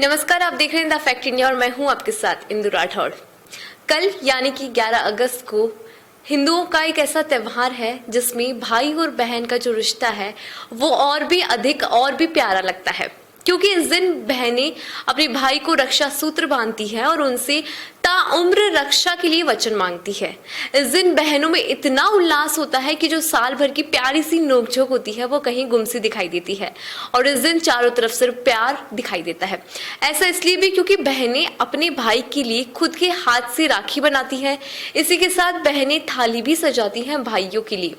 नमस्कार, आप देख रहे हैं द फैक्ट इंडिया और मैं हूं आपके साथ इंदु राठौड़। कल यानी कि 11 अगस्त को हिंदुओं का एक ऐसा त्यौहार है जिसमें भाई और बहन का जो रिश्ता है वो और भी अधिक और भी प्यारा लगता है, क्योंकि इस दिन बहनें अपने भाई को रक्षा सूत्र बांधती है और उनसे ताउम्र रक्षा के लिए वचन मांगती है। इस दिन बहनों में इतना उल्लास होता है कि जो साल भर की प्यारी सी नोकझोंक होती है वो कहीं गुम सी दिखाई देती है और इस दिन चारों तरफ सिर्फ प्यार दिखाई देता है। ऐसा इसलिए भी क्योंकि बहनें अपने भाई के लिए खुद के हाथ से राखी बनाती हैं। इसी के साथ बहनें थाली भी सजाती हैं भाइयों के लिए।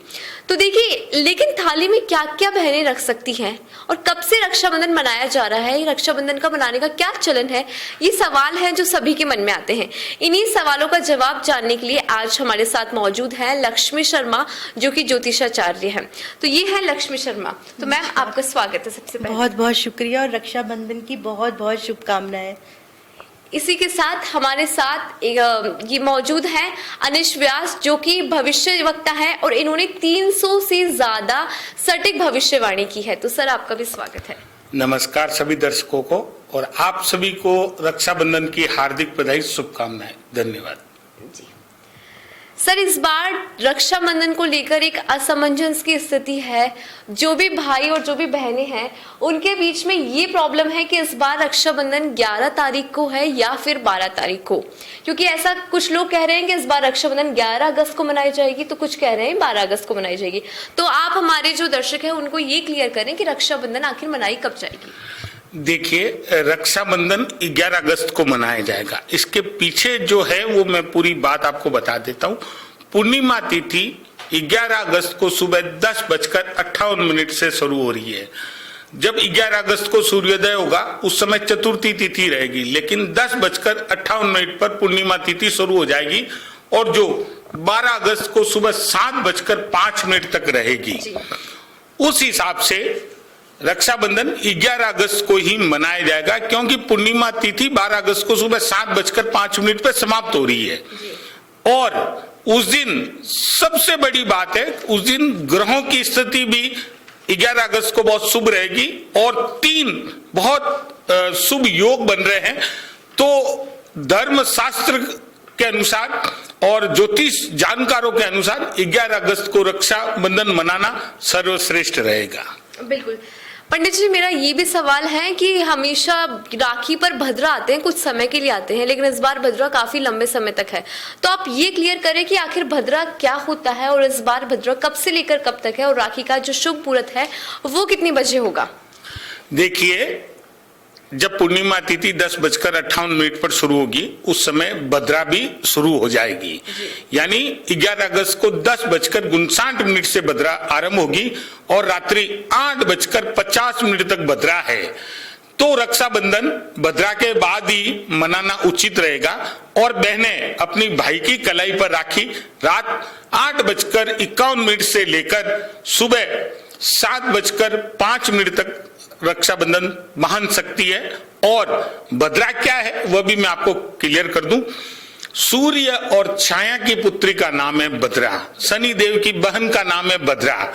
तो देखिए, लेकिन थाली में क्या क्या बहनें रख सकती हैं और कब से रक्षाबंधन मनाया जा रहा है, रक्षाबंधन का मनाने का क्या चलन है, ये सवाल है जो सभी के मन में आते हैं। इन्हीं सवालों का जवाब जानने के लिए आज हमारे साथ मौजूद हैं लक्ष्मी शर्मा, जो कि ज्योतिषाचार्य हैं। तो ये है लक्ष्मी शर्मा। तो मैम, आपका स्वागत है सबसे पहले। बहुत बहुत शुक्रिया और रक्षाबंधन की बहुत बहुत शुभकामनाएं। इसी के साथ हमारे साथ ये मौजूद है अनिश व्यास, जो कि भविष्य वक्ता है और इन्होंने 300 से ज्यादा सटीक भविष्यवाणी की है। तो सर, आपका भी स्वागत है। नमस्कार सभी दर्शकों को और आप सभी को रक्षाबंधन की हार्दिक बधाई, शुभकामनाएं। धन्यवाद जी सर, इस बार रक्षाबंधन को लेकर एक असमंजस की स्थिति है। जो भी भाई और जो भी बहनें हैं उनके बीच में ये प्रॉब्लम है कि इस बार रक्षाबंधन 11 तारीख को है या फिर 12 तारीख को, क्योंकि ऐसा कुछ लोग कह रहे हैं कि इस बार रक्षाबंधन 11 अगस्त को मनाई जाएगी, तो कुछ कह रहे हैं 12 अगस्त को मनाई जाएगी। तो आप हमारे जो दर्शक हैं उनको ये क्लियर करें कि रक्षाबंधन आखिर मनाई कब जाएगी। देखिए, रक्षाबंधन 11 अगस्त को मनाया जाएगा। इसके पीछे जो है वो मैं पूरी बात आपको बता देता हूँ। पूर्णिमा तिथि 11 अगस्त को सुबह 10:58 से शुरू हो रही है। जब 11 अगस्त को सूर्योदय होगा उस समय चतुर्थी तिथि रहेगी, लेकिन 10:58 पर पूर्णिमा तिथि शुरू हो जाएगी और जो 12 अगस्त को सुबह 7:05 तक रहेगी। उस हिसाब से रक्षाबंधन 11 अगस्त को ही मनाया जाएगा, क्योंकि पूर्णिमा तिथि 12 अगस्त को सुबह 7:05 पर समाप्त हो रही है। और उस दिन सबसे बड़ी बात है, उस दिन ग्रहों की स्थिति भी 11 अगस्त को बहुत शुभ रहेगी और 3 बहुत शुभ योग बन रहे हैं। तो धर्म शास्त्र के अनुसार और ज्योतिष जानकारों के अनुसार 11 अगस्त को रक्षाबंधन मनाना सर्वश्रेष्ठ रहेगा। बिल्कुल पंडित जी, मेरा ये भी सवाल है कि हमेशा राखी पर भद्रा आते हैं, कुछ समय के लिए आते हैं, लेकिन इस बार भद्रा काफी लंबे समय तक है। तो आप ये क्लियर करें कि आखिर भद्रा क्या होता है और इस बार भद्रा कब से लेकर कब तक है और राखी का जो शुभ मुहूर्त है वो कितने बजे होगा। देखिए, जब पूर्णिमा तिथि 10:58 पर शुरू होगी उस समय भद्रा भी शुरू हो जाएगी। यानी 11 अगस्त को 10:59 से भद्रा आरंभ होगी और रात्रि 8:50 तक भद्रा है। तो रक्षाबंधन भद्रा के बाद ही मनाना उचित रहेगा और बहनें अपनी भाई की कलाई पर राखी रात 8:51 से लेकर सुबह 7:05 तक रक्षाबंधन मान सकती है। और भद्रा क्या है वह भी मैं आपको क्लियर कर दूं। सूर्य और छाया की पुत्री का नाम है भद्रा, शनि देव की बहन का नाम है भद्रा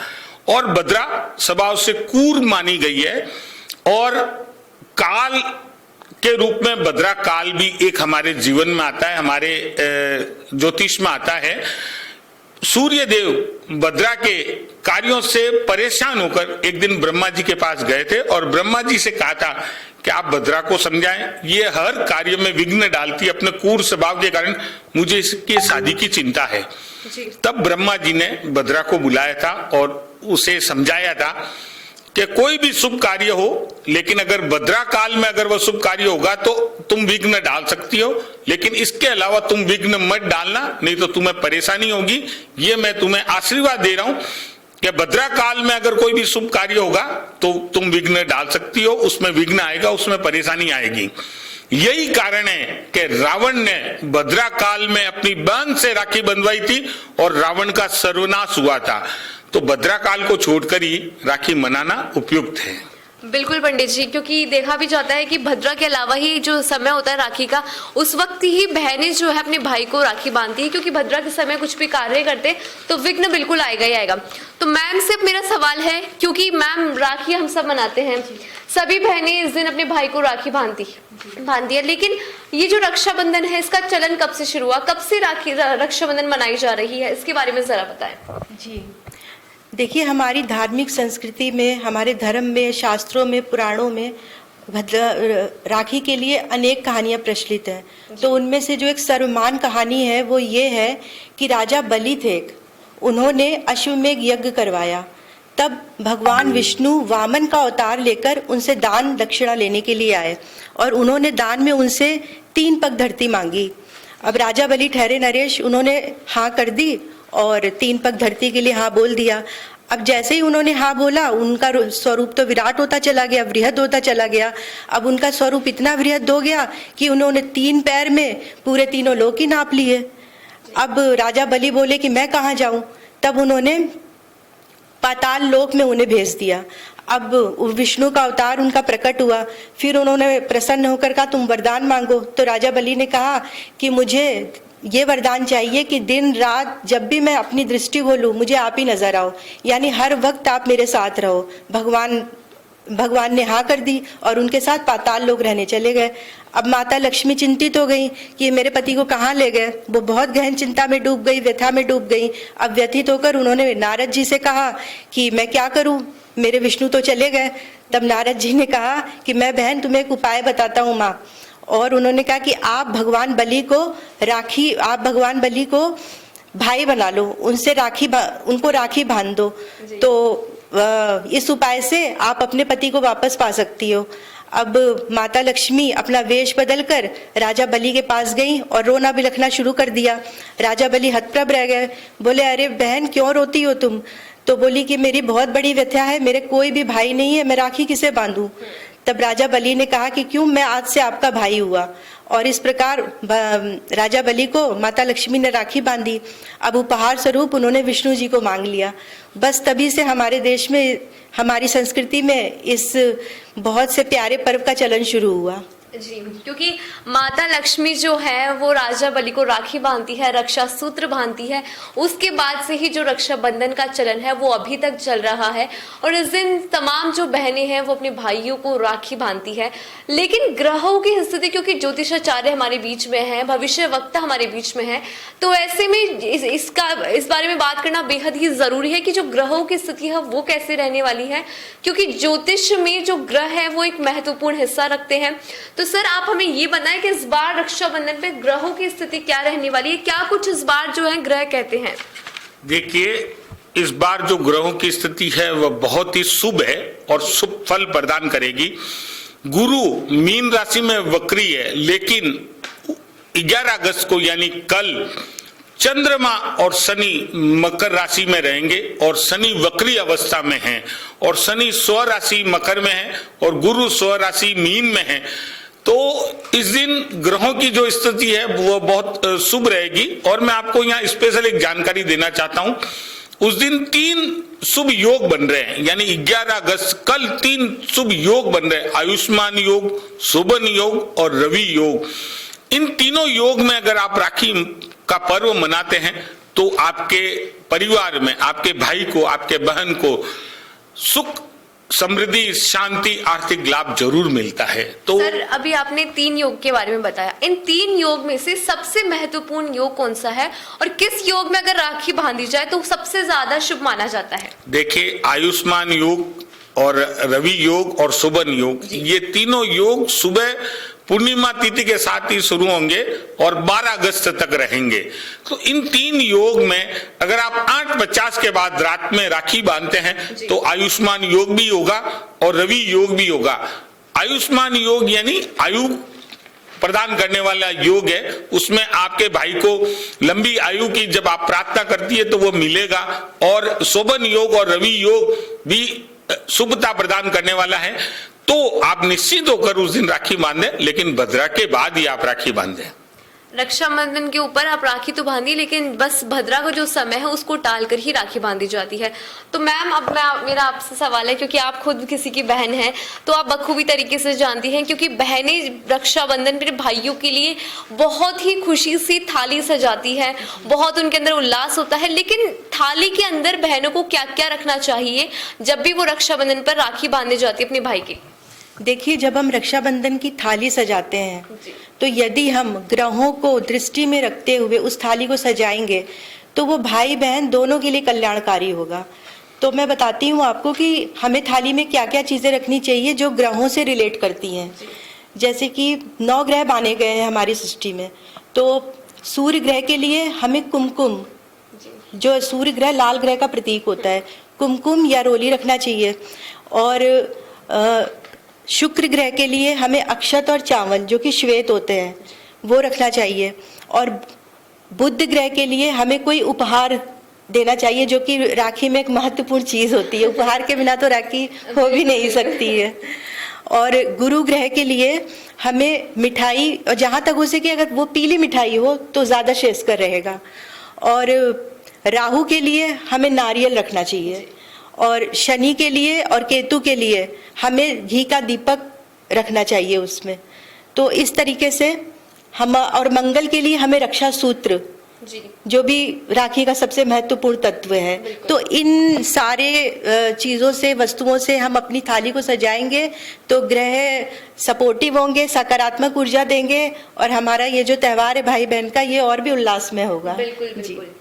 और भद्रा स्वभाव से क्रूर मानी गई है। और काल के रूप में भद्रा काल भी एक हमारे जीवन में आता है, हमारे ज्योतिष में आता है। सूर्य देव भद्रा के कार्यों से परेशान होकर एक दिन ब्रह्मा जी के पास गए थे और ब्रह्मा जी से कहा था कि आप भद्रा को समझाएं, ये हर कार्य में विघ्न डालती है, अपने क्रूर स्वभाव के कारण मुझे इसकी शादी की चिंता है। तब ब्रह्मा जी ने भद्रा को बुलाया था और उसे समझाया था कि कोई भी शुभ कार्य हो, लेकिन अगर भद्रा काल में अगर वह शुभ कार्य होगा तो तुम विघ्न डाल सकती हो, लेकिन इसके अलावा तुम विघ्न मत डालना, नहीं तो तुम्हें परेशानी होगी। ये मैं तुम्हें आशीर्वाद दे रहा हूं कि भद्रा काल में अगर कोई भी शुभ कार्य होगा तो तुम विघ्न डाल सकती हो, उसमें विघ्न आएगा, उसमें परेशानी आएगी। यही कारण है कि रावण ने भद्रा काल में अपनी बहन से राखी बंधवाई थी और रावण का सर्वनाश हुआ था। तो भद्रा काल को छोड़कर ही राखी मनाना उपयुक्त है। बिल्कुल पंडित जी, क्योंकि देखा भी जाता है कि भद्रा के अलावा ही जो समय होता है राखी का, उस वक्त ही बहनें जो है अपने भाई को राखी बांधती है, क्योंकि भद्रा के समय कुछ भी कार्य करते तो विघ्न बिल्कुल आएगा ही आएगा। तो मैम से मेरा सवाल है, क्योंकि मैम राखी हम सब मनाते हैं, सभी बहनें इस दिन अपने भाई को राखी बांधती है, लेकिन ये जो रक्षाबंधन है इसका चलन कब से शुरू हुआ, कब से राखी रक्षाबंधन मनाई जा रही है, इसके बारे में जरा बताएं। जी देखिए, हमारी धार्मिक संस्कृति में, हमारे धर्म में, शास्त्रों में, पुराणों में राखी के लिए अनेक कहानियां प्रचलित हैं। तो उनमें से जो एक सर्वमान्य कहानी है वो ये है कि राजा बलि थे, उन्होंने अश्वमेध यज्ञ करवाया। तब भगवान विष्णु वामन का अवतार लेकर उनसे दान दक्षिणा लेने के लिए आए और उन्होंने दान में उनसे 3 पग धरती मांगी। अब राजा बलि ठहरे नरेश, उन्होंने हाँ कर दी और 3 पग धरती के लिए हाँ बोल दिया। अब जैसे ही उन्होंने हाँ बोला, उनका स्वरूप तो विराट होता चला गया, वृहद होता चला गया। अब उनका स्वरूप इतना वृहद हो गया कि उन्होंने 3 पैर में पूरे तीनों लोक ही नाप लिए। अब राजा बलि बोले कि मैं कहाँ जाऊं, तब उन्होंने पाताल लोक में उन्हें भेज दिया। अब विष्णु का अवतार उनका प्रकट हुआ, फिर उन्होंने प्रसन्न होकर कहा तुम वरदान मांगो। तो राजा बलि ने कहा कि मुझे ये वरदान चाहिए कि दिन रात जब भी मैं अपनी दृष्टि खोलूं मुझे आप ही नजर आओ, यानी हर वक्त आप मेरे साथ रहो। भगवान ने हाँ कर दी और उनके साथ पाताल लोक रहने चले गए। अब माता लक्ष्मी चिंतित हो गई कि मेरे पति को कहाँ ले गए। वो बहुत गहन चिंता में डूब गई, व्यथा में डूब गई। अब व्यथित होकर उन्होंने नारद जी से कहा कि मैं क्या करूं, मेरे विष्णु तो चले गए। तब नारद जी ने कहा कि मैं बहन तुम्हें एक उपाय बताता हूँ माँ। और उन्होंने कहा कि आप भगवान बलि को भाई बना लो, उनको राखी बांध दो, तो इस उपाय से आप अपने पति को वापस पा सकती हो। अब माता लक्ष्मी अपना वेश बदलकर राजा बलि के पास गई और रोना बिलखना शुरू कर दिया। राजा बलि हतप्रभ रह गए, बोले अरे बहन क्यों रोती हो तुम। तो बोली कि मेरी बहुत बड़ी व्यथा है, मेरे कोई भी भाई नहीं है, मैं राखी किसे बांधूं। तब राजा बलि ने कहा कि क्यों, मैं आज से आपका भाई हुआ। और इस प्रकार राजा बलि को माता लक्ष्मी ने राखी बांधी। अब उपहार स्वरूप उन्होंने विष्णु जी को मांग लिया। बस तभी से हमारे देश में, हमारी संस्कृति में इस बहुत से प्यारे पर्व का चलन शुरू हुआ। जी, क्योंकि माता लक्ष्मी जो है वो राजा बलि को राखी बांधती है, रक्षा सूत्र बांधती है। उसके बाद से ही जो रक्षाबंधन का चलन है वो अभी तक चल रहा है और इस दिन तमाम जो बहनें हैं वो अपने भाइयों को राखी बांधती है। लेकिन ग्रहों की स्थिति, क्योंकि ज्योतिषाचार्य हमारे बीच में है, भविष्य वक्ता हमारे बीच में है, तो ऐसे में इस बारे में बात करना बेहद ही जरूरी है कि जो ग्रहों की स्थिति है वो कैसे रहने वाली है, क्योंकि ज्योतिष में जो ग्रह है वो एक महत्वपूर्ण हिस्सा रखते हैं। तो सर आप हमें ये बताएं कि इस बार रक्षाबंधन पे ग्रहों की स्थिति क्या रहने वाली है, क्या कुछ इस बार जो है ग्रह कहते हैं। देखिए, इस बार जो ग्रहों की स्थिति है वह बहुत ही शुभ है और शुभ फल प्रदान करेगी। गुरु मीन राशि में वक्री है, लेकिन 11 अगस्त को यानी कल चंद्रमा और शनि मकर राशि में रहेंगे और शनि वक्री अवस्था में है और शनि स्व राशि मकर में है और गुरु स्व राशि मीन में है। तो इस दिन ग्रहों की जो स्थिति है वो बहुत शुभ रहेगी। और मैं आपको यहाँ स्पेशल एक जानकारी देना चाहता हूँ। उस दिन 3 शुभ योग बन रहे हैं, यानी 11 अगस्त कल 3 शुभ योग बन रहे हैं, आयुष्मान योग, सुबन योग और रवि योग। इन तीनों योग में अगर आप राखी का पर्व मनाते हैं तो आपके परिवार में, आपके भाई को, आपके बहन को सुख, समृद्धि, शांति, आर्थिक लाभ जरूर मिलता है। तो सर अभी आपने 3 योग के बारे में बताया, इन 3 योग में से सबसे महत्वपूर्ण योग कौन सा है और किस योग में अगर राखी बांधी जाए तो सबसे ज्यादा शुभ माना जाता है। देखिए, आयुष्मान योग और रवि योग और सुबन योग, ये तीनों योग सुबह पूर्णिमा तिथि के साथ ही शुरू होंगे और 12 अगस्त तक रहेंगे। तो इन 3 योग में अगर आप 8:50 के बाद रात में राखी बांधते हैं तो आयुष्मान योग भी होगा और रवि योग भी होगा। आयुष्मान योग यानी आयु प्रदान करने वाला योग है, उसमें आपके भाई को लंबी आयु की जब आप प्रार्थना करती है तो वो मिलेगा। और शोभन योग और रवि योग भी शुभता प्रदान करने वाला है। तो आप निश्चित होकर उस दिन राखी बांधें, लेकिन भद्रा के बाद ही आप राखी बांधें। रक्षाबंधन के ऊपर आप राखी तो बांधी, लेकिन बस भद्रा का जो समय है उसको टालकर ही राखी बांधी जाती है। तो मैम अब मेरा आपसे सवाल है, क्योंकि आप खुद किसी की बहन हैं तो आप बखूबी तरीके से जानती हैं, क्योंकि बहनें रक्षाबंधन मेरे भाइयों के लिए बहुत ही खुशी से थाली सजाती है, बहुत उनके अंदर उल्लास होता है। लेकिन थाली के अंदर बहनों को क्या क्या रखना चाहिए जब भी वो रक्षाबंधन पर राखी बांधने जाती है अपने भाई की? देखिए, जब हम रक्षाबंधन की थाली सजाते हैं तो यदि हम ग्रहों को दृष्टि में रखते हुए उस थाली को सजाएंगे तो वो भाई बहन दोनों के लिए कल्याणकारी होगा। तो मैं बताती हूँ आपको कि हमें थाली में क्या क्या चीज़ें रखनी चाहिए जो ग्रहों से रिलेट करती हैं। जैसे कि 9 ग्रह माने गए हैं हमारी सृष्टि में, तो सूर्य ग्रह के लिए हमें कुमकुम, जो सूर्य ग्रह लाल ग्रह का प्रतीक होता है, कुमकुम या रोली रखना चाहिए। और शुक्र ग्रह के लिए हमें अक्षत और चावल जो कि श्वेत होते हैं वो रखना चाहिए। और बुध ग्रह के लिए हमें कोई उपहार देना चाहिए, जो कि राखी में एक महत्वपूर्ण चीज होती है। उपहार के बिना तो राखी हो भी नहीं सकती है। और गुरु ग्रह के लिए हमें मिठाई, और जहाँ तक हो सके अगर वो पीली मिठाई हो तो ज़्यादा श्रेयस्कर रहेगा। और राहु के लिए हमें नारियल रखना चाहिए। और शनि के लिए और केतु के लिए हमें घी का दीपक रखना चाहिए उसमें। तो इस तरीके से हम, और मंगल के लिए हमें रक्षा सूत्र जी, जो भी राखी का सबसे महत्वपूर्ण तत्व है। तो इन सारे चीज़ों से, वस्तुओं से हम अपनी थाली को सजाएंगे तो ग्रह सपोर्टिव होंगे, सकारात्मक ऊर्जा देंगे, और हमारा ये जो त्योहार है भाई बहन का, ये और भी उल्लासमय होगा। बिल्कुल बिल्कुल।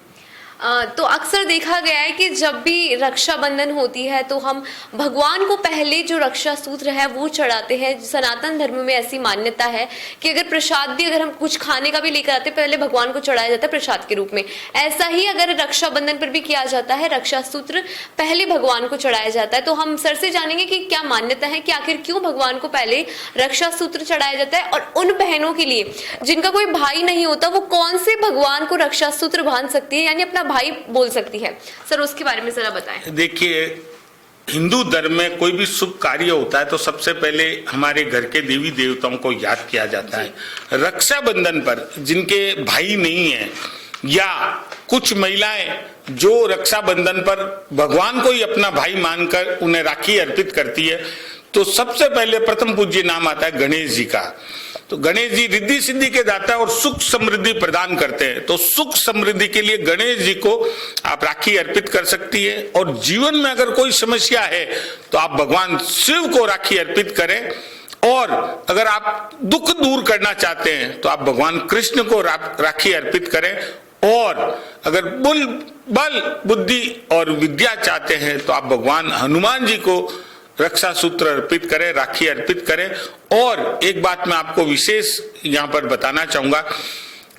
तो अक्सर देखा गया है कि जब भी रक्षाबंधन होती है तो हम भगवान को पहले जो रक्षा सूत्र है वो चढ़ाते हैं। सनातन धर्म में ऐसी मान्यता है कि अगर प्रसाद भी, अगर हम कुछ खाने का भी लेकर आते हैं, पहले भगवान को चढ़ाया जाता है प्रसाद के रूप में। ऐसा ही अगर रक्षाबंधन पर भी किया जाता है, रक्षा सूत्र पहले भगवान को चढ़ाया जाता है। तो हम सर से जानेंगे कि क्या मान्यता है कि आखिर क्यों भगवान को पहले रक्षा सूत्र चढ़ाया जाता है, और उन बहनों के लिए जिनका कोई भाई नहीं होता वो कौन से भगवान को रक्षा सूत्र बांध सकती है, यानी अपना भाई बोल सकती है। सर उसके बारे में जरा बताएं। देखिए, हिंदू धर्म में कोई भी शुभ कार्य होता है तो सबसे पहले हमारे घर के देवी देवताओं को याद किया जाता है। रक्षाबंधन पर जिनके भाई नहीं है, या कुछ महिलाएं जो रक्षाबंधन पर भगवान को ही अपना भाई मानकर उन्हें राखी अर्पित करती है, तो सबसे पहले प्रथम पूज्य नाम आता है गणेश जी का। तो गणेश जी रिद्धि सिद्धि के दाता और सुख समृद्धि प्रदान करते हैं। तो सुख समृद्धि के लिए गणेश जी को आप राखी अर्पित कर सकती है। और जीवन में अगर कोई समस्या है तो आप भगवान शिव को राखी अर्पित करें। और अगर आप दुख दूर करना चाहते हैं तो आप भगवान कृष्ण को राखी अर्पित करें। और अगर बल बुद्धि और विद्या चाहते हैं तो आप भगवान हनुमान जी को रक्षा सूत्र अर्पित करें, राखी अर्पित करें। और एक बात मैं आपको विशेष यहाँ पर बताना चाहूंगा,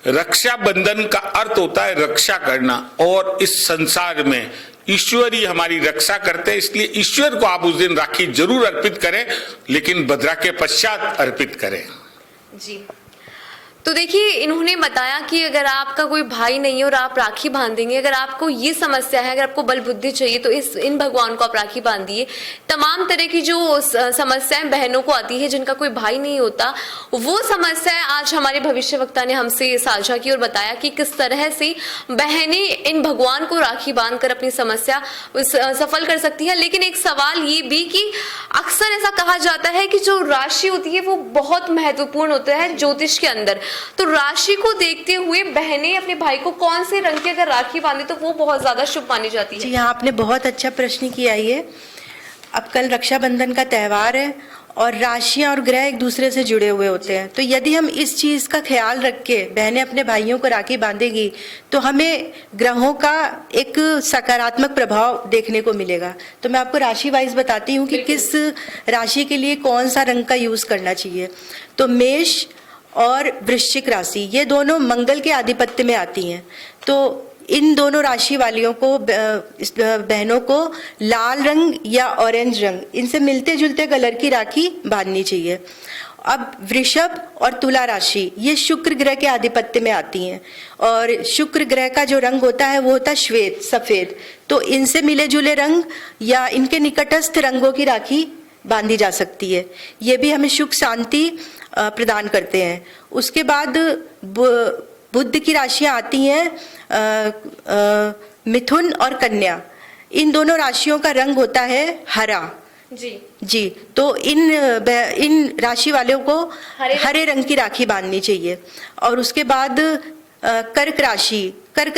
रक्षाबंधन का अर्थ होता है रक्षा करना, और इस संसार में ईश्वर ही हमारी रक्षा करते हैं। इसलिए ईश्वर को आप उस दिन राखी जरूर अर्पित करें, लेकिन भद्रा के पश्चात अर्पित करें। जी, तो देखिए इन्होंने बताया कि अगर आपका कोई भाई नहीं है और आप राखी बांधेंगे, अगर आपको ये समस्या है, अगर आपको बल बुद्धि चाहिए तो इन भगवान को आप राखी बांधिए। तमाम तरह की जो समस्याएं बहनों को आती है जिनका कोई भाई नहीं होता, वो समस्याएं आज हमारे भविष्यवक्ता ने हमसे साझा की और बताया कि किस तरह से बहनें इन भगवान को राखी बांधकर अपनी समस्या सफल कर सकती है। लेकिन एक सवाल ये भी कि अक्सर ऐसा कहा जाता है कि जो राशि होती है वो बहुत महत्वपूर्ण होता है ज्योतिष के अंदर। तो राशि को देखते हुए बहनें अपने भाई को कौन से रंग की अगर राखी बांधे तो वो बहुत ज्यादा शुभ मानी जाती है? जी हाँ, आपने बहुत अच्छा प्रश्न किया। ये अब कल रक्षाबंधन का त्यौहार है और राशियां और ग्रह एक दूसरे से जुड़े हुए होते हैं। तो यदि हम इस चीज का ख्याल रख के बहनें अपने भाइयों को राखी बांधेगी तो हमें ग्रहों का एक सकारात्मक प्रभाव देखने को मिलेगा। तो मैं आपको राशि वाइज बताती हूँ कि किस राशि के लिए कौन सा रंग का यूज करना चाहिए। तो मेष और वृश्चिक राशि, ये दोनों मंगल के आधिपत्य में आती हैं। तो इन दोनों राशि वालियों को, बहनों को लाल रंग या ऑरेंज रंग, इनसे मिलते जुलते कलर की राखी बांधनी चाहिए। अब वृषभ और तुला राशि, ये शुक्र ग्रह के आधिपत्य में आती हैं, और शुक्र ग्रह का जो रंग होता है वो होता है श्वेत, सफेद। तो इनसे मिले जुले रंग या इनके निकटस्थ रंगों की राखी बांधी जा सकती है। ये भी हमें सुख शांति प्रदान करते हैं। उसके बाद बुध की राशियां आती हैं मिथुन और कन्या। इन दोनों राशियों का रंग होता है हरा। जी, तो इन राशि वालों को हरे रंग की राखी बांधनी चाहिए। और उसके बाद कर्क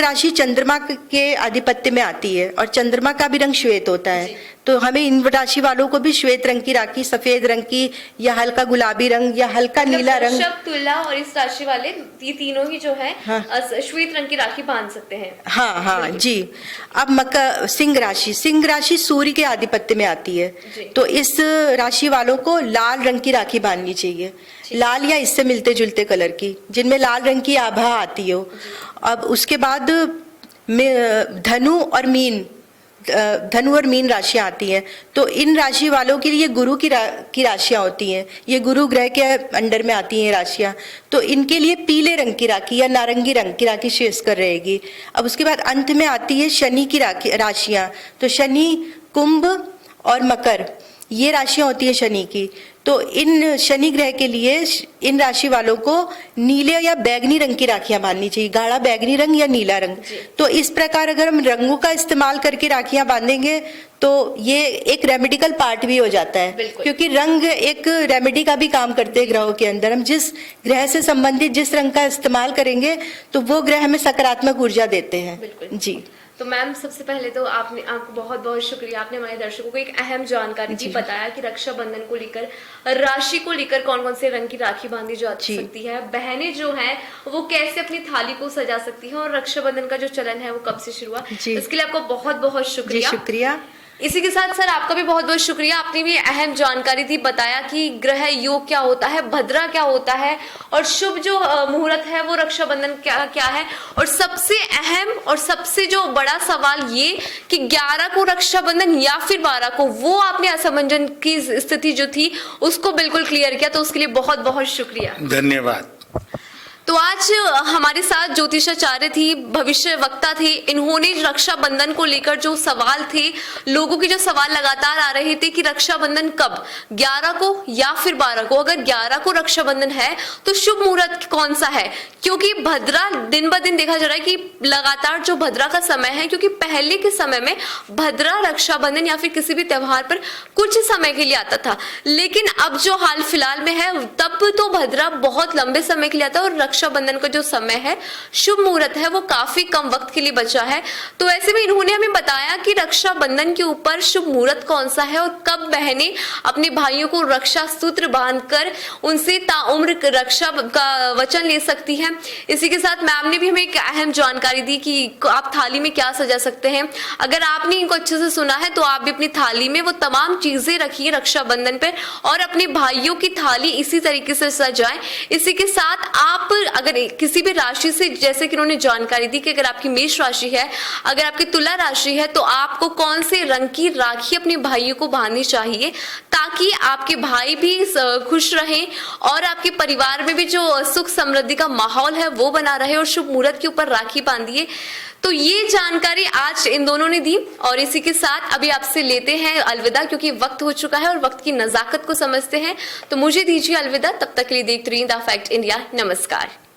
राशि चंद्रमा के आधिपत्य में आती है और चंद्रमा का भी रंग श्वेत होता है, तो हमें इन राशि वालों को भी श्वेत रंग की राखी, सफेद रंग की या हल्का गुलाबी रंग या हल्का नीला रंग, वृषभ, तुला और इस राशि वाले ये तीनों ही जो है श्वेत रंग की राखी बांध सकते हैं। हाँ जी। अब सिंह राशि सूर्य के आधिपत्य में आती है, तो इस राशि वालों को लाल रंग की राखी बांधनी चाहिए, लाल या इससे मिलते जुलते कलर की, जिनमें लाल रंग की आभा आती हो। अब उसके बाद धनु और मीन राशियां आती हैं, तो इन राशि वालों के लिए गुरु की राशियां होती हैं, ये गुरु ग्रह के अंडर में आती हैं राशियां, तो इनके लिए पीले रंग की राखी या नारंगी रंग की राखी श्रेयस्कर रहेगी। अब उसके बाद अंत में आती है शनि की राशियां, तो शनि, कुंभ और मकर ये राशियां होती है शनि की, तो इन शनि ग्रह के लिए इन राशि वालों को नीले या बैगनी रंग की राखियां बांधनी चाहिए, गाढ़ा बैगनी रंग या नीला रंग। तो इस प्रकार अगर हम रंगों का इस्तेमाल करके राखियां बांधेंगे तो ये एक रेमेडिकल पार्ट भी हो जाता है, क्योंकि रंग एक रेमेडी का भी काम करते हैं ग्रहों के अंदर। हम जिस ग्रह से संबंधित जिस रंग का इस्तेमाल करेंगे तो वो ग्रह हमें सकारात्मक ऊर्जा देते हैं। जी, तो मैम सबसे पहले तो आपको बहुत बहुत शुक्रिया, आपने हमारे दर्शकों को एक अहम जानकारी दी, बताया कि रक्षाबंधन को लेकर, राशि को लेकर कौन कौन से रंग की राखी बांधी जा सकती है, बहनें जो हैं वो कैसे अपनी थाली को सजा सकती हैं, और रक्षाबंधन का जो चलन है वो कब से शुरू हुआ, इसके लिए आपको बहुत बहुत शुक्रिया। इसी के साथ सर आपका भी बहुत बहुत शुक्रिया, आपने भी अहम जानकारी दी, बताया कि ग्रह योग क्या होता है, भद्रा क्या होता है, और शुभ जो मुहूर्त है वो रक्षाबंधन क्या है, और सबसे अहम और सबसे जो बड़ा सवाल ये कि 11 को रक्षाबंधन या फिर 12 को, वो आपने असमंजन की स्थिति जो थी उसको बिल्कुल क्लियर किया, तो उसके लिए बहुत बहुत शुक्रिया, धन्यवाद। तो आज हमारे साथ ज्योतिषाचार्य थी, भविष्य वक्ता थे, इन्होंने रक्षाबंधन को लेकर जो सवाल थे, लोगों के जो सवाल लगातार आ रहे थे कि रक्षाबंधन कब, 11 को या फिर 12 को, अगर 11 को रक्षाबंधन है तो शुभ मुहूर्त कौन सा है, क्योंकि भद्रा दिन ब दिन देखा जा रहा है कि लगातार जो भद्रा का समय है, क्योंकि पहले के समय में भद्रा रक्षाबंधन या फिर किसी भी त्योहार पर कुछ समय के लिए आता था, लेकिन अब जो हाल फिलहाल में है तब तो भद्रा बहुत लंबे समय के लिए आता है, और रक्षाबंधन का जो समय है, शुभ मुहूर्त है, वो काफी कम वक्त के लिए बचा है। तो ऐसे में इन्होंने हमें बताया कि रक्षाबंधन के ऊपर शुभ मुहूर्त कौन सा है और कब बहनें अपने भाइयों को रक्षा सूत्र बांधकर उनसे ताउम्र रक्षा का वचन ले सकती हैं। इसी के साथ मैम ने भी हमें एक अहम जानकारी दी कि आप थाली में क्या सजा सकते हैं। अगर आपने इनको अच्छे से सुना है तो आप भी अपनी थाली में वो तमाम चीजें रखिए रक्षाबंधन पर, और अपने भाइयों की थाली इसी तरीके से सजाएं। इसी के साथ आप अगर किसी भी राशि से, जैसे कि उन्होंने जानकारी दी कि अगर आपकी मेष राशि है, अगर आपकी तुला राशि है, तो आपको कौन से रंग की राखी अपने भाइयों को बांधनी चाहिए, ताकि आपके भाई भी खुश रहें और आपके परिवार में भी जो सुख समृद्धि का माहौल है वो बना रहे, और शुभ मुहूर्त के ऊपर राखी बांधिए। तो ये जानकारी आज इन दोनों ने दी, और इसी के साथ अभी आपसे लेते हैं अलविदा, क्योंकि वक्त हो चुका है और वक्त की नजाकत को समझते हैं। तो मुझे दीजिए अलविदा, तब तक के लिए देखते रहिए द फैक्ट इंडिया। नमस्कार।